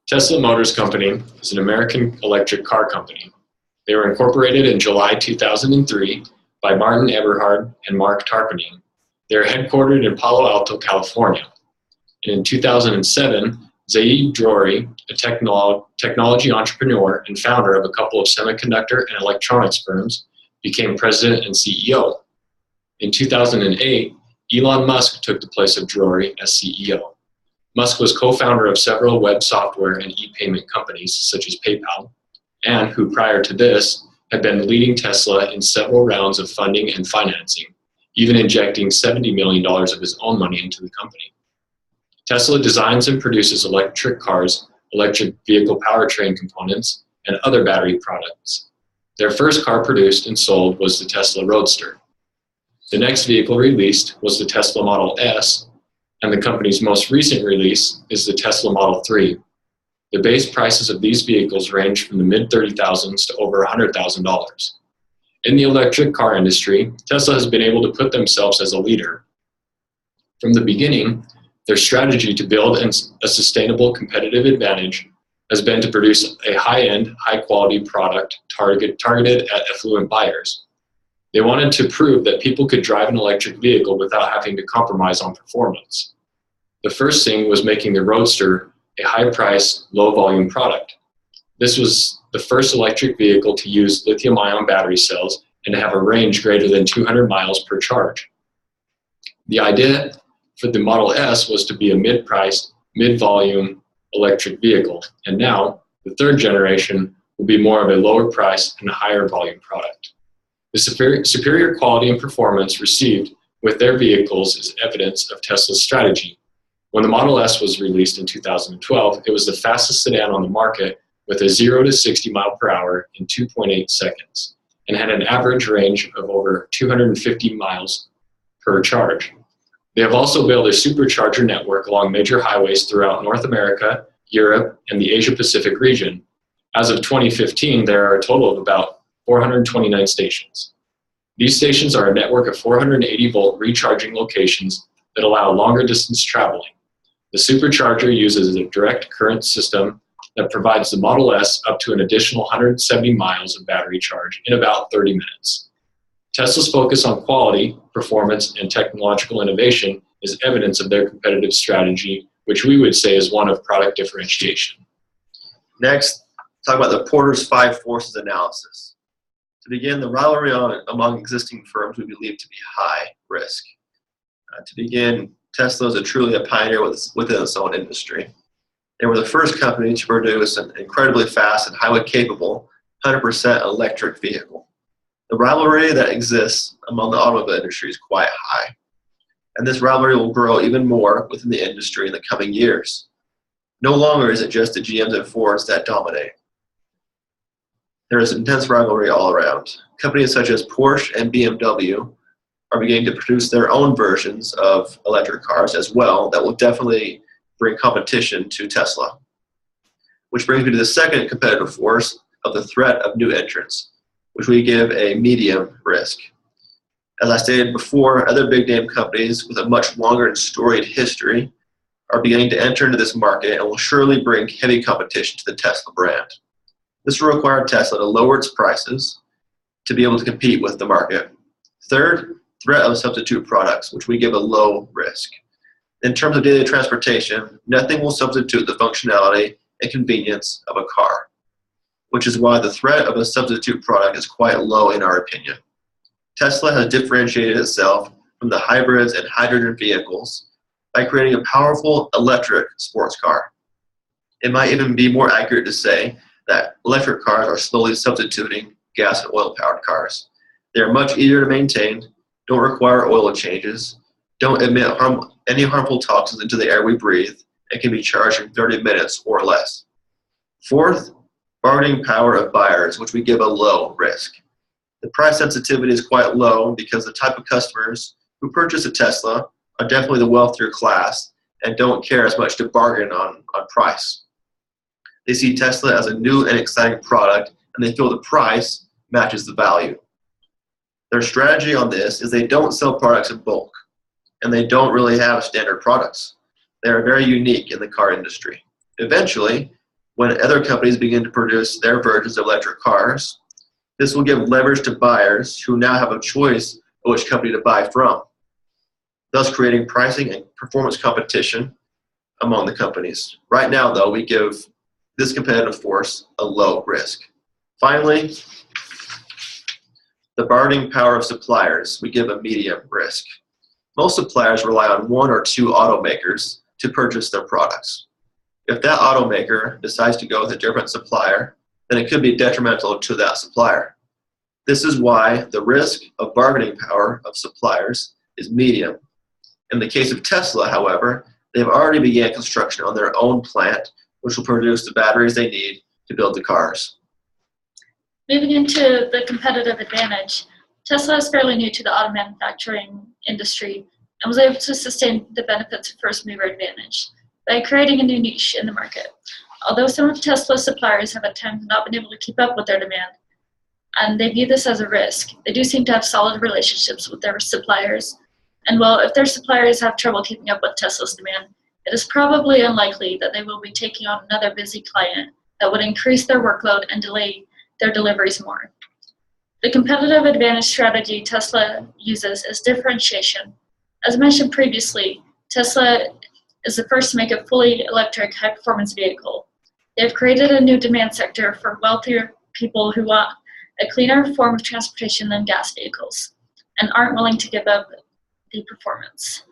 Tesla Motors Company is an American electric car company. They were incorporated in July 2003 by Martin Eberhard and Mark Tarpenning. They are headquartered in Palo Alto, California. And in 2007, Zaid Drori, a technology entrepreneur and founder of a couple of semiconductor and electronics firms, became president and CEO. In 2008, Elon Musk took the place of Drori as CEO. Musk was co-founder of several web software and e-payment companies such as PayPal, and who prior to this had been leading Tesla in several rounds of funding and financing, even injecting $70 million of his own money into the company. Tesla designs and produces electric cars, electric vehicle powertrain components, and other battery products. Their first car produced and sold was the Tesla Roadster. The next vehicle released was the Tesla Model S, and the company's most recent release is the Tesla Model 3. The base prices of these vehicles range from the mid-$30,000s to over $100,000. In the electric car industry, Tesla has been able to put themselves as a leader. From the beginning, their strategy to build a sustainable competitive advantage has been to produce a high-end, high-quality product targeted at affluent buyers. They wanted to prove that people could drive an electric vehicle without having to compromise on performance. The first thing was making the Roadster a high-price, low-volume product. This was the first electric vehicle to use lithium-ion battery cells and to have a range greater than 200 miles per charge. The idea for the Model S was to be a mid-priced, mid-volume electric vehicle, and now the third generation will be more of a lower price and higher volume product. The superior quality and performance received with their vehicles is evidence of Tesla's strategy. When the Model S was released in 2012, it was the fastest sedan on the market with a 0 to 60 mile per hour in 2.8 seconds and had an average range of over 250 miles per charge. They have also built a supercharger network along major highways throughout North America, Europe, and the Asia-Pacific region. As of 2015, there are a total of about 429 stations. These stations are a network of 480-volt recharging locations that allow longer distance traveling. The supercharger uses a direct current system that provides the Model S up to an additional 170 miles of battery charge in about 30 minutes. Tesla's focus on quality, performance, and technological innovation is evidence of their competitive strategy, which we would say is one of product differentiation. Next, talk about the Porter's Five Forces analysis. To begin, the rivalry among existing firms we believe to be high risk. To begin, Tesla is truly a pioneer within its own industry. They were the first company to produce an incredibly fast and highly capable 100% electric vehicle. The rivalry that exists among the automobile industry is quite high, and this rivalry will grow even more within the industry in the coming years. No longer is it just the GMs and Fords that dominate. There is intense rivalry all around. Companies such as Porsche and BMW are beginning to produce their own versions of electric cars as well that will definitely bring competition to Tesla. Which brings me to the second competitive force of the threat of new entrants, which we give a medium risk. As I stated before, other big name companies with a much longer and storied history are beginning to enter into this market and will surely bring heavy competition to the Tesla brand. This will require Tesla to lower its prices to be able to compete with the market. Third, threat of substitute products, which we give a low risk. In terms of daily transportation, nothing will substitute the functionality and convenience of a car, which is why the threat of a substitute product is quite low in our opinion. Tesla has differentiated itself from the hybrids and hydrogen vehicles by creating a powerful electric sports car. It might even be more accurate to say that electric cars are slowly substituting gas and oil-powered cars. They are much easier to maintain, don't require oil changes, don't emit any harmful toxins into the air we breathe, and can be charged in 30 minutes or less. Fourth, bargaining power of buyers, which we give a low risk. The price sensitivity is quite low because the type of customers who purchase a Tesla are definitely the wealthier class and don't care as much to bargain on price. They see Tesla as a new and exciting product, and they feel the price matches the value. Their strategy on this is they don't sell products in bulk, and they don't really have standard products. They are very unique in the car industry. Eventually, when other companies begin to produce their versions of electric cars. This will give leverage to buyers who now have a choice of which company to buy from, thus creating pricing and performance competition among the companies. Right now, though, we give this competitive force a low risk. Finally, the bargaining power of suppliers, we give a medium risk. Most suppliers rely on one or two automakers to purchase their products. If that automaker decides to go with a different supplier, then it could be detrimental to that supplier. This is why the risk of bargaining power of suppliers is medium. In the case of Tesla, however, they've already began construction on their own plant, which will produce the batteries they need to build the cars. Moving into the competitive advantage, Tesla is fairly new to the auto manufacturing industry and was able to sustain the benefits of first mover advantage by creating a new niche in the market. Although some of Tesla's suppliers have at times not been able to keep up with their demand, and they view this as a risk, they do seem to have solid relationships with their suppliers. And while if their suppliers have trouble keeping up with Tesla's demand, it is probably unlikely that they will be taking on another busy client that would increase their workload and delay their deliveries more. The competitive advantage strategy Tesla uses is differentiation. As mentioned previously, Tesla is the first to make a fully electric high-performance vehicle. They have created a new demand sector for wealthier people who want a cleaner form of transportation than gas vehicles and aren't willing to give up the performance.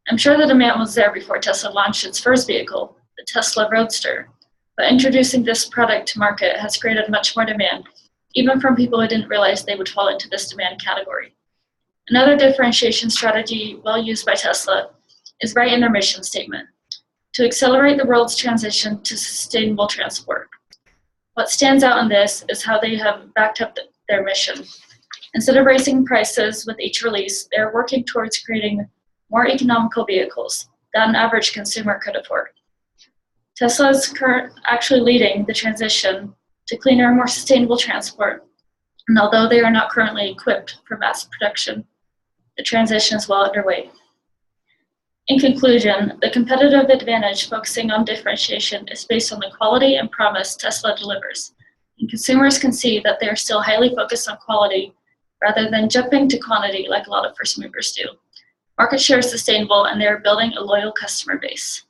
I'm sure the demand was there before Tesla launched its first vehicle, the Tesla Roadster, but introducing this product to market has created much more demand, even from people who didn't realize they would fall into this demand category. Another differentiation strategy well used by Tesla is right in their mission statement, to accelerate the world's transition to sustainable transport. What stands out in this is how they have backed up their mission. Instead of raising prices with each release, they are working towards creating more economical vehicles that an average consumer could afford. Tesla is actually leading the transition to cleaner, more sustainable transport, and although they are not currently equipped for mass production, the transition is well underway. In conclusion, the competitive advantage focusing on differentiation is based on the quality and promise Tesla delivers, and consumers can see that they are still highly focused on quality rather than jumping to quantity like a lot of first movers do. Market share is sustainable, and they are building a loyal customer base.